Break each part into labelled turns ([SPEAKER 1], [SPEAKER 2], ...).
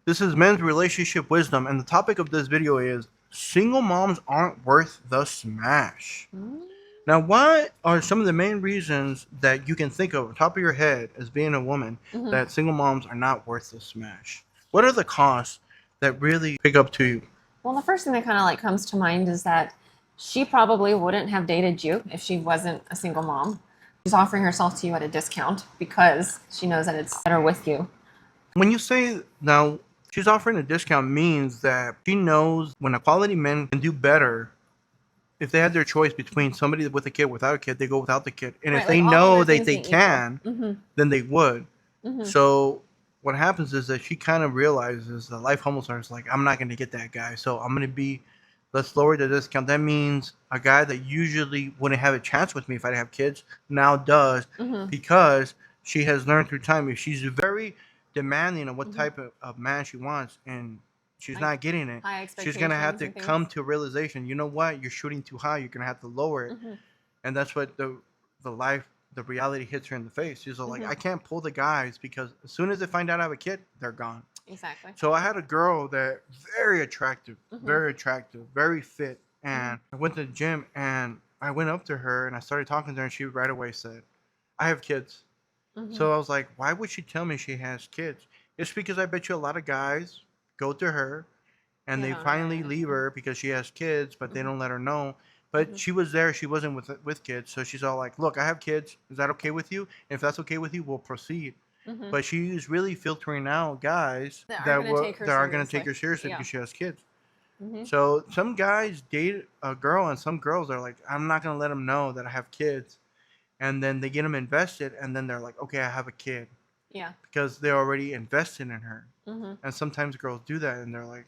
[SPEAKER 1] This is Men's Relationship Wisdom, and the topic of this video is single moms aren't worth the smash. Now, what are some of the main reasons that you can think of on top of your head as being a woman that single moms are not worth the smash? What are the costs that really pick up to you?
[SPEAKER 2] Well, the first thing that kind of like comes to mind is that she probably wouldn't have dated you if she wasn't a single mom. She's offering herself to you at a discount because she knows that it's better with you.
[SPEAKER 1] When you say now she's offering a discount means that she knows when a quality man can do better. If they had their choice between somebody with a kid without a kid, they go without the kid. And if
[SPEAKER 2] Right,
[SPEAKER 1] they
[SPEAKER 2] like all
[SPEAKER 1] know
[SPEAKER 2] other
[SPEAKER 1] that
[SPEAKER 2] things
[SPEAKER 1] they
[SPEAKER 2] being equal.
[SPEAKER 1] can, then they would. So what happens is that she kind of realizes the life homeowner is like, I'm not going to get that guy. So I'm going to let's lower the discount. That means a guy that usually wouldn't have a chance with me if I didn't have kids now does because she has learned through time. If she's very demanding of what type of man she wants and she's not getting it,
[SPEAKER 2] High
[SPEAKER 1] she's going to have
[SPEAKER 2] expectations
[SPEAKER 1] to
[SPEAKER 2] and things.
[SPEAKER 1] come to a realization, you know what, you're shooting too high. You're going to have to lower it. And that's what the reality hits her in the face. She's like, I can't pull the guys because as soon as they find out I have a kid, they're gone.
[SPEAKER 2] Exactly.
[SPEAKER 1] So I had a girl that very attractive, very fit, and I went to the gym and I went up to her and I started talking to her and she right away said, I have kids. So I was like, why would she tell me she has kids? It's because I bet you a lot of guys go to her and they finally leave her because she has kids, but they don't let her know. But she was there. She wasn't with kids. So she's all like, look, I have kids. Is that okay with you? And if that's okay with you, we'll proceed. But she's really filtering out guys
[SPEAKER 2] That
[SPEAKER 1] that
[SPEAKER 2] aren't
[SPEAKER 1] going to take
[SPEAKER 2] seriously.
[SPEAKER 1] her seriously
[SPEAKER 2] Yeah.
[SPEAKER 1] because she has kids. So some guys date a girl and some girls are like, I'm not going to let them know that I have kids. And then they get them invested and then they're like, okay, I have a kid.
[SPEAKER 2] Yeah.
[SPEAKER 1] Because they're already invested in her. And sometimes girls do that and they're like,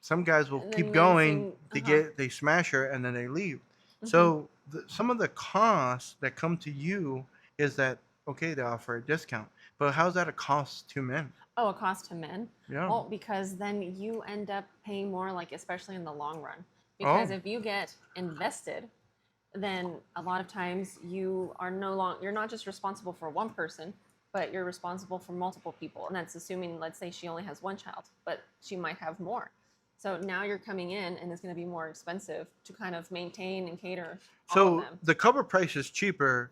[SPEAKER 1] some guys will
[SPEAKER 2] And then
[SPEAKER 1] keep
[SPEAKER 2] you
[SPEAKER 1] going.
[SPEAKER 2] see,
[SPEAKER 1] They smash her and then they leave. So some of the costs that come to you is that okay, they offer a discount, but how's that a cost to men?
[SPEAKER 2] Oh, a cost to men?
[SPEAKER 1] Yeah.
[SPEAKER 2] Well, because then you end up paying more, like especially in the long run. Because
[SPEAKER 1] Oh,
[SPEAKER 2] if you get invested, then a lot of times you are no longer you're not just responsible for one person, but you're responsible for multiple people. And that's assuming, let's say she only has one child, but she might have more. So now you're coming in and it's going to be more expensive to kind of maintain and cater all of
[SPEAKER 1] so
[SPEAKER 2] them.
[SPEAKER 1] the cover price is cheaper,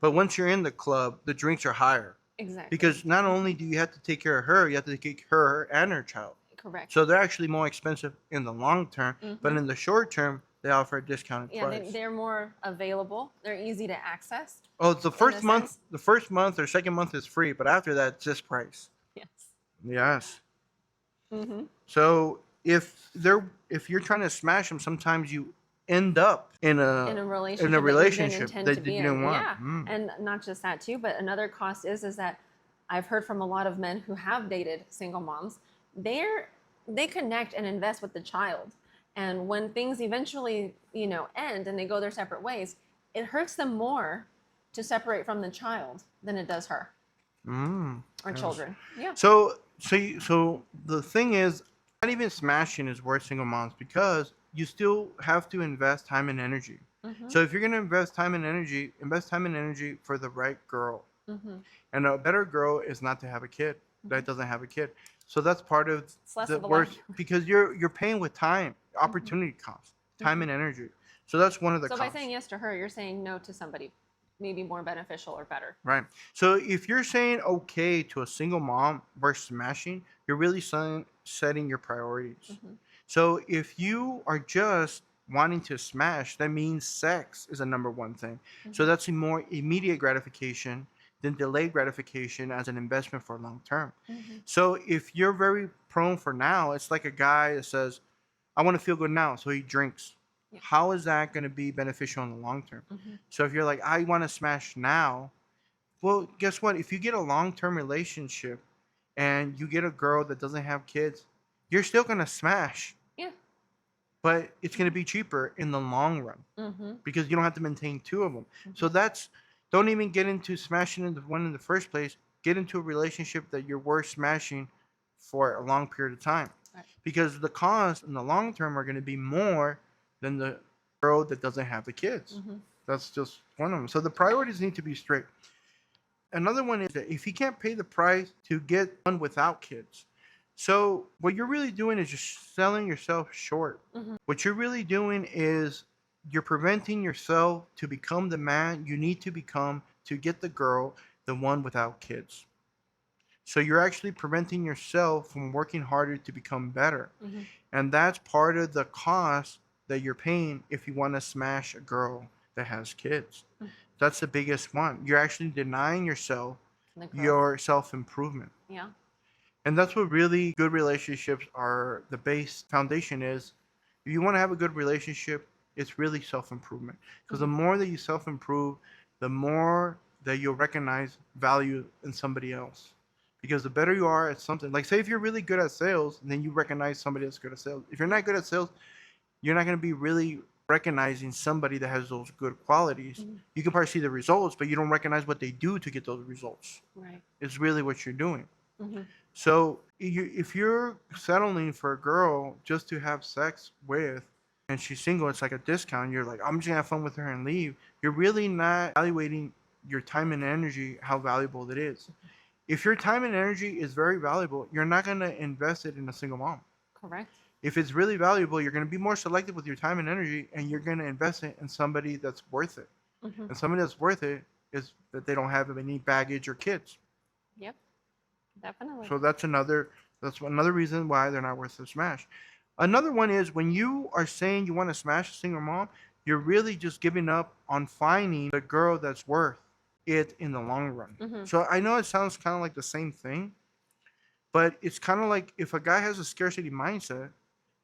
[SPEAKER 1] but once you're in the club, the drinks are higher
[SPEAKER 2] Exactly.
[SPEAKER 1] because not only do you have to take care of her, you have to take care of her and her child.
[SPEAKER 2] Correct.
[SPEAKER 1] So they're actually more expensive in the long term, but in the short term, they offer a discounted
[SPEAKER 2] Yeah,
[SPEAKER 1] price.
[SPEAKER 2] they're more available. They're easy to access.
[SPEAKER 1] Oh, the
[SPEAKER 2] In
[SPEAKER 1] first
[SPEAKER 2] a
[SPEAKER 1] month,
[SPEAKER 2] sense.
[SPEAKER 1] the first month or second month is free, but after that, it's just price.
[SPEAKER 2] Yes.
[SPEAKER 1] Yes. So if you're trying to smash them, sometimes you end up in
[SPEAKER 2] In a
[SPEAKER 1] a
[SPEAKER 2] relationship that you didn't
[SPEAKER 1] relationship
[SPEAKER 2] intend
[SPEAKER 1] that
[SPEAKER 2] to
[SPEAKER 1] you
[SPEAKER 2] be
[SPEAKER 1] didn't
[SPEAKER 2] in.
[SPEAKER 1] want.
[SPEAKER 2] Yeah. And not just that too, but another cost is that I've heard from a lot of men who have dated single moms, they connect and invest with the child. And when things eventually, end and they go their separate ways, it hurts them more to separate from the child than it does her or
[SPEAKER 1] Yes.
[SPEAKER 2] children. Yeah.
[SPEAKER 1] So the thing is, not even smashing is worth single moms because you still have to invest time and energy. So if you're gonna invest time and energy for the right girl. And a better girl is not to have a kid that doesn't have a kid. So that's part of
[SPEAKER 2] It's less
[SPEAKER 1] the
[SPEAKER 2] of a
[SPEAKER 1] worst
[SPEAKER 2] lot.
[SPEAKER 1] because you're paying with time, opportunity cost, time and energy. So that's one of the
[SPEAKER 2] So by
[SPEAKER 1] costs.
[SPEAKER 2] saying yes to her, you're saying no to somebody maybe more beneficial or better.
[SPEAKER 1] Right. So if you're saying okay to a single mom versus smashing, you're really setting your priorities. So if you are just wanting to smash, that means sex is a number one thing. So that's a more immediate gratification than delayed gratification as an investment for long term. So if you're very prone for now, it's like a guy that says, I want to feel good now, so he drinks.
[SPEAKER 2] Yeah.
[SPEAKER 1] How is that going to be beneficial in the long term? So if you're like, I want to smash now, well, guess what? If you get a long term relationship and you get a girl that doesn't have kids, you're still going to smash,
[SPEAKER 2] Yeah.
[SPEAKER 1] but it's going to be cheaper in the long run because you don't have to maintain two of them. So don't even get into smashing into one in the first place. Get into a relationship that you're worth smashing for a long period of time.
[SPEAKER 2] Right.
[SPEAKER 1] Because the costs in the long term are going to be more than the girl that doesn't have the kids. That's just one of them. So the priorities need to be straight. Another one is that if you can't pay the price to get one without kids, So what you're really doing is just selling yourself short.
[SPEAKER 2] Mm-hmm.
[SPEAKER 1] What you're really doing is you're preventing yourself to become the man you need to become to get the girl, the one without kids. So you're actually preventing yourself from working harder to become better.
[SPEAKER 2] Mm-hmm.
[SPEAKER 1] And that's part of the cost that you're paying if you want to smash a girl that has kids.
[SPEAKER 2] Mm-hmm.
[SPEAKER 1] That's the biggest one. You're actually denying yourself
[SPEAKER 2] The growth.
[SPEAKER 1] your self improvement.
[SPEAKER 2] Yeah.
[SPEAKER 1] And that's what really good relationships are. The base foundation is if you want to have a good relationship, it's really self improvement. Because the more that you self improve, the more that you'll recognize value in somebody else. Because the better you are at something, like say if you're really good at sales, then you recognize somebody that's good at sales. If you're not good at sales, you're not going to be really recognizing somebody that has those good qualities.
[SPEAKER 2] Mm-hmm.
[SPEAKER 1] You can probably see the results, but you don't recognize what they do to get those results.
[SPEAKER 2] Right.
[SPEAKER 1] It's really what you're doing.
[SPEAKER 2] Mm-hmm.
[SPEAKER 1] So if you're settling for a girl just to have sex with, and she's single, it's like a discount. You're like, I'm just gonna have fun with her and leave. You're really not evaluating your time and energy, how valuable it is. If your time and energy is very valuable, you're not gonna invest it in a single mom.
[SPEAKER 2] Correct.
[SPEAKER 1] If it's really valuable, you're gonna be more selective with your time and energy, and you're gonna invest it in somebody that's worth it.
[SPEAKER 2] Mm-hmm.
[SPEAKER 1] And somebody that's worth it is that they don't have any baggage or kids.
[SPEAKER 2] Yep. Definitely.
[SPEAKER 1] So that's another reason why they're not worth the smash. Another one is when you are saying you want to smash a single mom, you're really just giving up on finding the girl that's worth it in the long run.
[SPEAKER 2] Mm-hmm.
[SPEAKER 1] So I know it sounds kind of like the same thing, but it's kind of like if a guy has a scarcity mindset,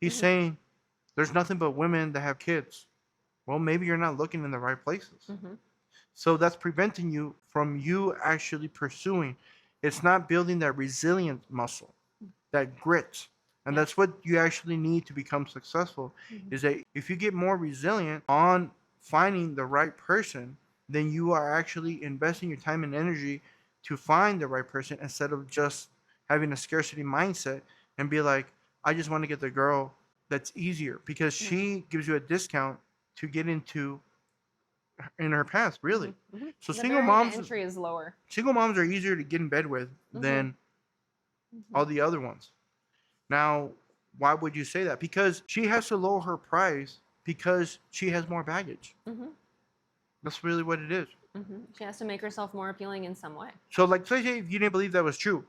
[SPEAKER 1] he's
[SPEAKER 2] Mm-hmm.
[SPEAKER 1] saying there's nothing but women that have kids. Well, maybe you're not looking in the right places.
[SPEAKER 2] Mm-hmm.
[SPEAKER 1] So that's preventing you from you actually pursuing. It's not building that resilient muscle, that grit. And
[SPEAKER 2] Yeah.
[SPEAKER 1] that's what you actually need to become successful.
[SPEAKER 2] Mm-hmm.
[SPEAKER 1] Is that if you get more resilient on finding the right person, then you are actually investing your time and energy to find the right person instead of just having a scarcity mindset and be like, I just want to get the girl that's easier because she gives you a discount to get into in her path, really.
[SPEAKER 2] Mm-hmm.
[SPEAKER 1] So
[SPEAKER 2] The
[SPEAKER 1] single
[SPEAKER 2] barrier to
[SPEAKER 1] moms
[SPEAKER 2] entry is lower.
[SPEAKER 1] single moms are easier to get in bed with than
[SPEAKER 2] Mm-hmm.
[SPEAKER 1] all the other ones. Now, why would you say that? Because she has to lower her price because she has more baggage.
[SPEAKER 2] Mm-hmm.
[SPEAKER 1] That's really what it is.
[SPEAKER 2] Mm-hmm. She has to make herself more appealing in some way.
[SPEAKER 1] So, like, say if you didn't believe that was true,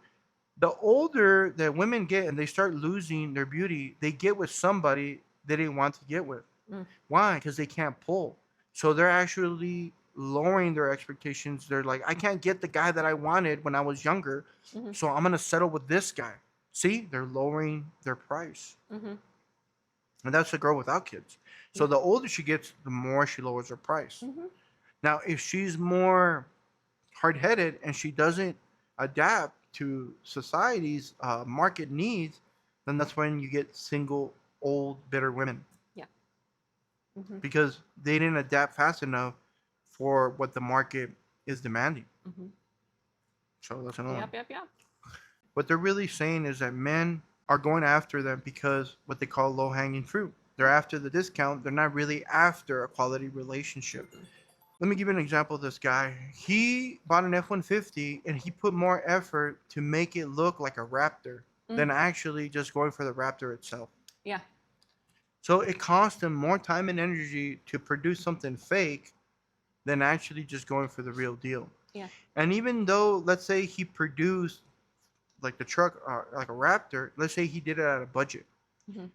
[SPEAKER 1] the older that women get and they start losing their beauty, they get with somebody they didn't want to get with.
[SPEAKER 2] Mm.
[SPEAKER 1] Why? Because they can't pull. So they're actually lowering their expectations. They're like, I can't get the guy that I wanted when I was younger,
[SPEAKER 2] Mm-hmm.
[SPEAKER 1] so I'm gonna settle with this guy. See, they're lowering their price.
[SPEAKER 2] Mm-hmm.
[SPEAKER 1] And that's a girl without kids. So the older she gets, the more she lowers her price.
[SPEAKER 2] Mm-hmm.
[SPEAKER 1] Now, if she's more hard-headed and she doesn't adapt to society's market needs, then that's when you get single, old, bitter women.
[SPEAKER 2] Yeah. Mm-hmm.
[SPEAKER 1] Because they didn't adapt fast enough for what the market is demanding.
[SPEAKER 2] Mm-hmm.
[SPEAKER 1] So that's another one.
[SPEAKER 2] Yep.
[SPEAKER 1] What they're really saying is that men are going after them because what they call low-hanging fruit. They're after the discount. They're not really after a quality relationship. Let me give you an example of this guy. He bought an F-150 and he put more effort to make it look like a Raptor than actually just going for the Raptor itself.
[SPEAKER 2] Yeah.
[SPEAKER 1] So it cost him more time and energy to produce something fake than actually just going for the real deal.
[SPEAKER 2] Yeah.
[SPEAKER 1] And even though, let's say he produced like the truck, like a Raptor, let's say he did it at a budget.
[SPEAKER 2] Mm-hmm.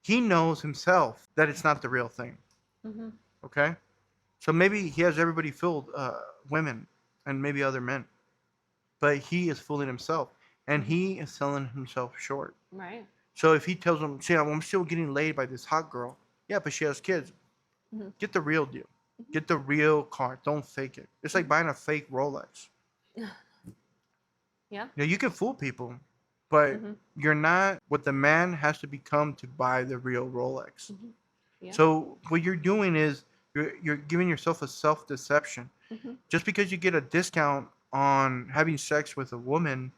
[SPEAKER 1] He knows himself that it's not the real thing.
[SPEAKER 2] Mm-hmm.
[SPEAKER 1] Okay? So maybe he has everybody fooled, women and maybe other men. But he is fooling himself. And he is selling himself short.
[SPEAKER 2] Right.
[SPEAKER 1] So if he tells them, see, I'm still getting laid by this hot girl. Yeah, but she has kids.
[SPEAKER 2] Mm-hmm.
[SPEAKER 1] Get the real deal. Get the real car. Don't fake it. It's like buying a fake Rolex.
[SPEAKER 2] Yeah.
[SPEAKER 1] Now, you can fool people, but you're not what the man has to become to buy the real Rolex.
[SPEAKER 2] Mm-hmm. Yeah.
[SPEAKER 1] So what you're doing is you're giving yourself a self-deception.
[SPEAKER 2] Mm-hmm.
[SPEAKER 1] Just because you get a discount on having sex with a woman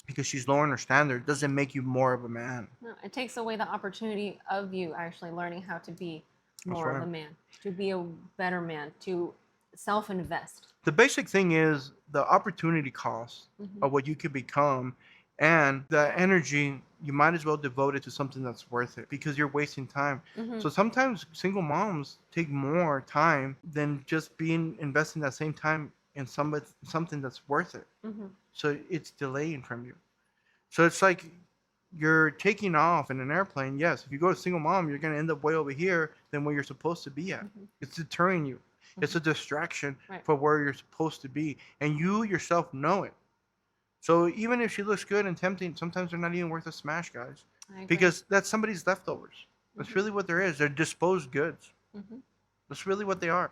[SPEAKER 1] because she's lowering her standard doesn't make you more of a man.
[SPEAKER 2] No, it takes away the opportunity of you actually learning how to be more of a man, to be a better man, to self-invest.
[SPEAKER 1] The basic thing is the opportunity cost of what you could become And the energy, you might as well devote it to something that's worth it because you're wasting time.
[SPEAKER 2] Mm-hmm.
[SPEAKER 1] So sometimes single moms take more time than just being investing that same time in something that's worth it.
[SPEAKER 2] Mm-hmm.
[SPEAKER 1] So it's delaying from you. So it's like you're taking off in an airplane. Yes, if you go to single mom, you're going to end up way over here than where you're supposed to be at.
[SPEAKER 2] Mm-hmm.
[SPEAKER 1] It's deterring you. It's a distraction
[SPEAKER 2] Right.
[SPEAKER 1] for where you're supposed to be. And you yourself know it. So even if she looks good and tempting, sometimes they're not even worth a smash, guys.
[SPEAKER 2] I agree.
[SPEAKER 1] Because that's somebody's leftovers. That's really what there is. They're disposed goods.
[SPEAKER 2] Mm-hmm.
[SPEAKER 1] That's really what they are.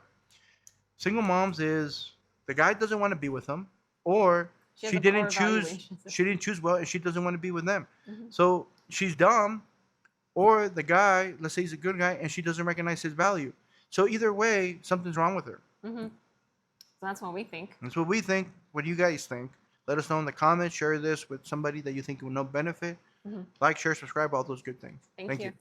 [SPEAKER 1] Single moms is the guy doesn't want to be with them, or
[SPEAKER 2] She has
[SPEAKER 1] she
[SPEAKER 2] a poor
[SPEAKER 1] didn't choose.
[SPEAKER 2] evaluation system.
[SPEAKER 1] She didn't choose well, and she doesn't want to be with them.
[SPEAKER 2] Mm-hmm.
[SPEAKER 1] So she's dumb, or the guy, let's say he's a good guy, and she doesn't recognize his value. So either way, something's wrong with her.
[SPEAKER 2] Mm-hmm. So that's what we think.
[SPEAKER 1] That's what we think. What do you guys think? Let us know in the comments. Share this with somebody that you think will know benefit.
[SPEAKER 2] Mm-hmm.
[SPEAKER 1] Like, share, subscribe, all those good things.
[SPEAKER 2] Thank you.